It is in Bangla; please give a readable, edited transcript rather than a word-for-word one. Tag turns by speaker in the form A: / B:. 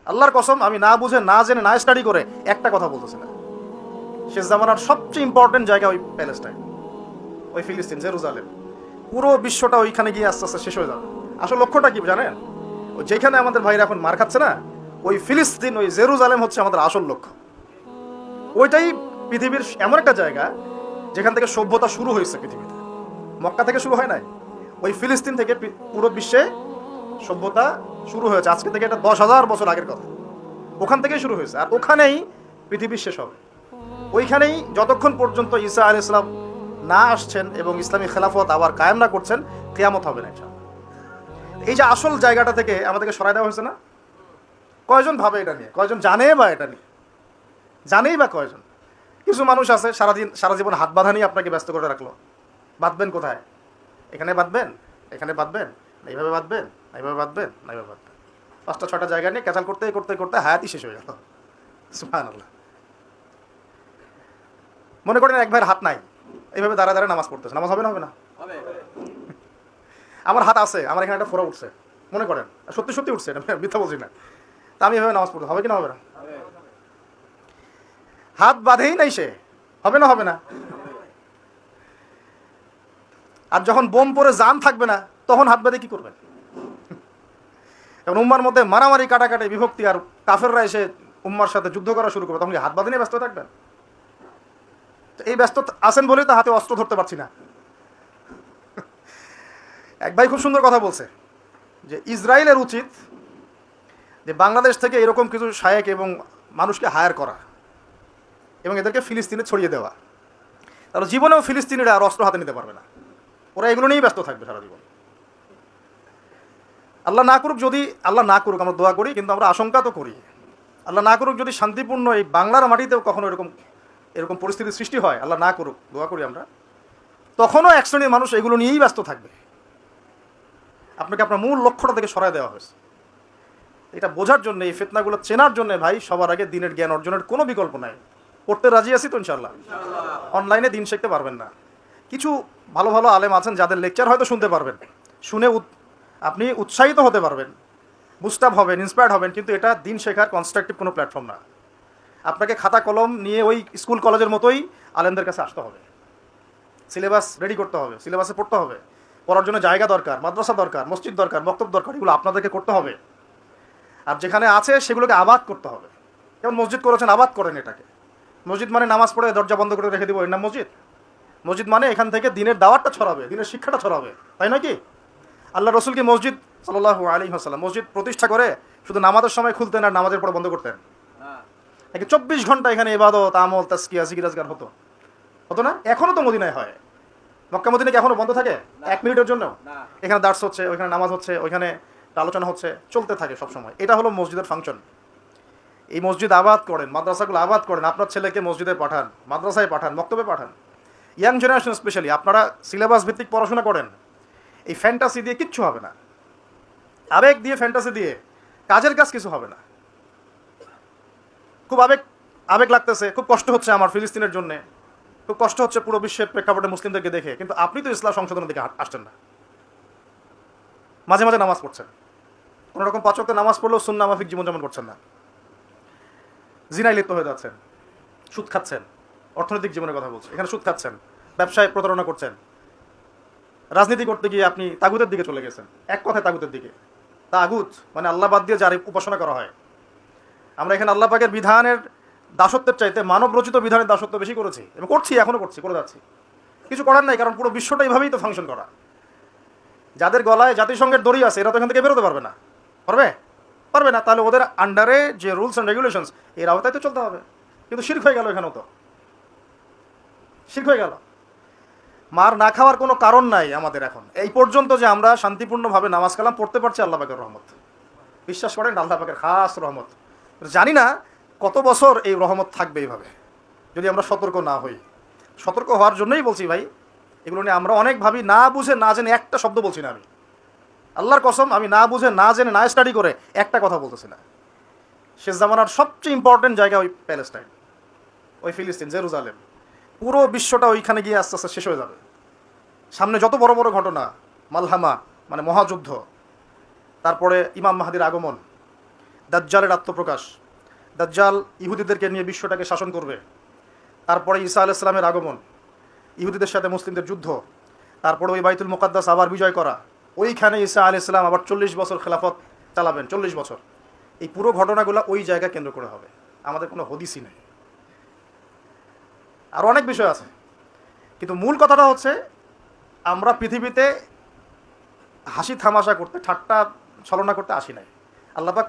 A: আল্লাহর কসম আমি না বুঝে না জেনে না স্টাডি করে একটা কথা বলতেছি না। শেষ জামানার সবচেয়ে ইম্পর্টেন্ট জায়গা ওই প্যালেস্টাইন, ওই ফিলিস্তিন, জেরুজালেম। পুরো বিশ্বটা ওইখানে গিয়ে আস্তে আস্তে শেষ হয়ে যাবে। আসলে লক্ষ্যটা কি জানেন? ওই যেখানে আমাদের ভাইরা এখন মার খাচ্ছে না, ওই ফিলিস্তিন, ওই জেরুজালেম হচ্ছে আমাদের আসল লক্ষ্য। ওইটাই পৃথিবীর এমন একটা জায়গা যেখান থেকে সভ্যতা শুরু হয়েছে পৃথিবীতে। মক্কা থেকে শুরু হয় নাই, ওই ফিলিস্তিন থেকে পুরো বিশ্বে সভ্যতা শুরু হয়েছে। আজকে থেকে এটা 10,000 বছর আগের কথা, ওখান থেকেই শুরু হয়েছে। আর ওখানেই পৃথিবীর শেষ হবে। ওইখানেই যতক্ষণ পর্যন্ত ঈসা আলাইহিস সালাম না আসছেন এবং ইসলামী খেলাফত আবার কায়েম না করছেন, কিয়ামত হবে না ইনশাআল্লাহ। এই যে আসল জায়গাটা থেকে আমাদেরকে সরাই দেওয়া হয়েছে না, কয়জন ভাবে এটা নিয়ে? কয়জন জানে বা এটা নিয়ে? জানেই বা কয়জন? কিছু মানুষ আছে সারা জীবন হাত বাঁধা নিয়ে আপনাকে ব্যস্ত করে রাখলো। বাঁধবেন কোথায়? এখানে বাঁধবেন, এখানে বাঁধবেন, না এইভাবে বাঁধবেন, না এইভাবে বাঁধবেন, না এইভাবে বাঁধবেন। 5টা 6টা জায়গা নিয়ে ক্যাচাল করতে করতে করতে হায়াতই শেষ হয়ে গেল। সুবহানাল্লাহ। মনে করেন এক ভাইয়ের হাত নাই, এইভাবে দাঁড়া দাঁড়া নামাজ পড়তেছে, নামাজ হবে না? হবে না? আমার হাত আছে, আমার এখানে একটা ফোড়া উঠছে, মনে করেন সত্যি সত্যি উঠছে, এটা মিথ্যা বলছি না, তা আমি এভাবে নামাজ পড়তে হবে কি না? হবে না? হাত বাঁধেই নাই সে, হবে না? হবে না? আর যখন বোম পরে জান থাকবে না, তখন হাত বাঁধে কি করবেন? এখন উম্মার মধ্যে মারামারি, কাটাকাটি, বিভক্তি, আর কাফেররা এসে উম্মার সাথে যুদ্ধ করা শুরু করবে, তখন কি হাত বাঁধে নিয়ে ব্যস্ত থাকবেন? এই ব্যস্ত আছেন বলেই তো হাতে অস্ত্র ধরতে পারছি না। এক ভাই খুব সুন্দর কথা বলছে যে ইসরায়েলের উচিত যে বাংলাদেশ থেকে এরকম কিছু শায়েক এবং মানুষকে হায়ার করা এবং এদেরকে ফিলিস্তিনে ছড়িয়ে দেওয়া, তাহলে জীবনেও ফিলিস্তিনিরা আর অস্ত্র হাতে নিতে পারবে না। ওরা এগুলো নিয়েই ব্যস্ত থাকবে সারা জীবন। আল্লাহ না করুক, যদি আল্লাহ না করুক, আমরা দোয়া করি, কিন্তু আমরা আশঙ্কা তো করি, আল্লাহ না করুক যদি শান্তিপূর্ণ এই বাংলার মাটিতেও কখনো এরকম পরিস্থিতির সৃষ্টি হয়, আল্লাহ না করুক, দোয়া করি আমরা, তখনও এক শ্রেণীর মানুষ এগুলো নিয়েই ব্যস্ত থাকবে। আপনাকে আপনার মূল লক্ষ্যটা থেকে সরায় দেওয়া হয়েছে। এটা বোঝার জন্য, এই ফিতনাগুলো চেনার জন্য ভাই সবার আগে দিনের জ্ঞান অর্জনের কোনো বিকল্প নাই। পড়তে রাজি আছি তো ইনশাআল্লাহ? অনলাইনে দিন শিখতে পারবেন না, কিছু ভালো ভালো আলেম আছেন যাদের লেকচার হয়তো শুনতে পারবেন, শুনে আপনি উৎসাহিত হতে পারবেন, বুস্ট আপ হবেন, ইন্সপায়ার্ড হবেন, কিন্তু এটা দিন শেখার কনস্ট্রাকটিভ কোনো প্ল্যাটফর্ম না। আপনাকে খাতা কলম নিয়ে ওই স্কুল কলেজের মতোই আলেমদের কাছে আসতে হবে, সিলেবাস রেডি করতে হবে, সিলেবাসে পড়তে হবে, পড়ার জন্য জায়গা দরকার, মাদ্রাসা দরকার, মসজিদ দরকার, মক্তব দরকার, এগুলো আপনাদেরকে করতে হবে। আর যেখানে আছে সেগুলোকে আবাদ করতে হবে। যেমন মসজিদ করেছেন, আবাদ করেন এটাকে। মসজিদ মানে নামাজ পড়ে দরজা বন্ধ করে রেখে দিব, এর নাম মসজিদ? মসজিদ মানে এখান থেকে দিনের দাওয়াতটা ছড়াবে, দিনের শিক্ষাটা ছড়াবে, তাই নয় কি? আল্লাহ রসুল কি মসজিদ সাল্লাল্লাহু আলাইহি ওয়াসাল্লাম মসজিদ প্রতিষ্ঠা করে শুধু নামাজের সময় খুলতেন আর নামাজের পরে বন্ধ করতেন? নাকি 24 ঘন্টা এখানে ইবাদত, আমল, তাজকিয়া, জিকির আজকার হতো? হতো না? এখনো তো মদিনায় হয়। মক্কা মদিনা কি এখনো বন্ধ থাকে 1 মিনিটের জন্য? এখানে দার্স হচ্ছে, ওইখানে নামাজ হচ্ছে, ওইখানে আলোচনা হচ্ছে, চলতে থাকে সব সময়। এটা হলো মসজিদের ফাংশন। এই মসজিদ আবাদ করেন, মাদ্রাসাগুলো আবাদ করেন, আপনার ছেলেকে মসজিদে পাঠান, মাদ্রাসায় পাঠান, মক্তবে পাঠান। ইয়াং জেনারেশন স্পেশালি আপনারা সিলেবাস ভিত্তিক পড়াশোনা করেন। এই ফ্যান্টাসি দিয়ে কিচ্ছু হবে না, আবেগ দিয়ে, ফ্যান্টাসি দিয়ে কাজের কাজ কিছু হবে না। খুব আবেগ লাগতেছে, খুব কষ্ট হচ্ছে আমার ফিলিস্তিনের জন্য, খুব কষ্ট হচ্ছে পুরো বিশ্বের প্রেক্ষাপটে মুসলিমদেরকে দেখে, কিন্তু আপনি তো ইসলাম সংশোধনের দিকে আসছেন না। মাঝে মাঝে নামাজ পড়ছেন, কোনো রকম 5 ওয়াক্ত নামাজ পড়লেও সুন্নাহ মাফিক জীবনযাপন করছেন না, জিনায় লিপ্ত হয়ে যাচ্ছেন, সুদ খাচ্ছেন, অর্থনৈতিক জীবনের কথা বলছে, এখানে সুদ খাচ্ছেন, ব্যবসায় প্রতারণা করছেন, রাজনীতি করতে গিয়ে আপনি তাগুতের দিকে চলে গেছেন। এক কথায় তাগুতের দিকে। তাগুত মানে আল্লাহ বাদ দিয়ে যার উপাসনা করা হয়। আমরা এখানে আল্লাহ পাকের বিধানের দাসত্বের চাইতে মানব রচিত বিধানের দাসত্ব বেশি করেছি এবং করছি, এখনো করছি, করে যাচ্ছি। কিছু করার নাই, কারণ পুরো বিশ্বটা এইভাবেই তো ফাংশন করা। যাদের গলায় জাতিসংঘের দড়ি আছে এরা তো এখান থেকে বেরোতে পারবে না। পারবে না, তাহলে ওদের আন্ডারে যে রুলস অ্যান্ড রেগুলেশনস এর আওতায় তো চলতে হবে। কিন্তু শিরক হয়ে গেল, এখানেও তো শিরক হয়ে গেল। মার না খাওয়ার কোনো কারণ নাই আমাদের এখন এই পর্যন্ত যে আমরা শান্তিপূর্ণভাবে নামাজ কালাম পড়তে পারছি আল্লাহ পাকের রহমত। বিশ্বাস করেন, আল্লাহ পাকের খাস রহমত। জানি না কত বছর এই রহমত থাকবে এইভাবে যদি আমরা সতর্ক না হই। সতর্ক হওয়ার জন্যই বলছি ভাই, এগুলো নিয়ে আমরা অনেক ভাবি, না বুঝে না জেনে একটা শব্দ বলছি না আমি। আল্লাহর কসম আমি না বুঝে না জেনে না স্টাডি করে একটা কথা বলতেছি না। শেষ জামানার সবচেয়ে ইম্পর্টেন্ট জায়গা ওই প্যালেস্টাইন, ওই ফিলিস্তিন, জেরুজালেম। পুরো বিশ্বটা ওইখানে গিয়ে আস্তে আস্তে শেষ হয়ে যাবে। সামনে যত বড় বড় ঘটনা, মালহামা মানে মহাযুদ্ধ, তারপরে ইমাম মাহদির আগমন, দাজ্জালের আত্মপ্রকাশ, দাজ্জাল ইহুদিদেরকে নিয়ে বিশ্বটাকে শাসন করবে, তারপরে ঈসা আলাইহিস সালামের আগমন, ইহুদিদের সাথে মুসলিমদের যুদ্ধ, তারপরে ওই বাইতুল মুকাদ্দাস আবার বিজয় করা, ওইখানে ঈসা আলাইহিস সালাম আবার 40 বছর খেলাফত চালাবেন, 40 বছর। এই পুরো ঘটনাগুলো ওই জায়গা কেন্দ্র করে হবে, আমাদের কোনো হদিসই নেই। আর অনেক বিষয় আছে, কিন্তু মূল কথাটা হচ্ছে আমরা পৃথিবীতে হাসি থামাশা করতে, ঠাট্টা ছলনা করতে আসি নাই। আল্লাহ পাক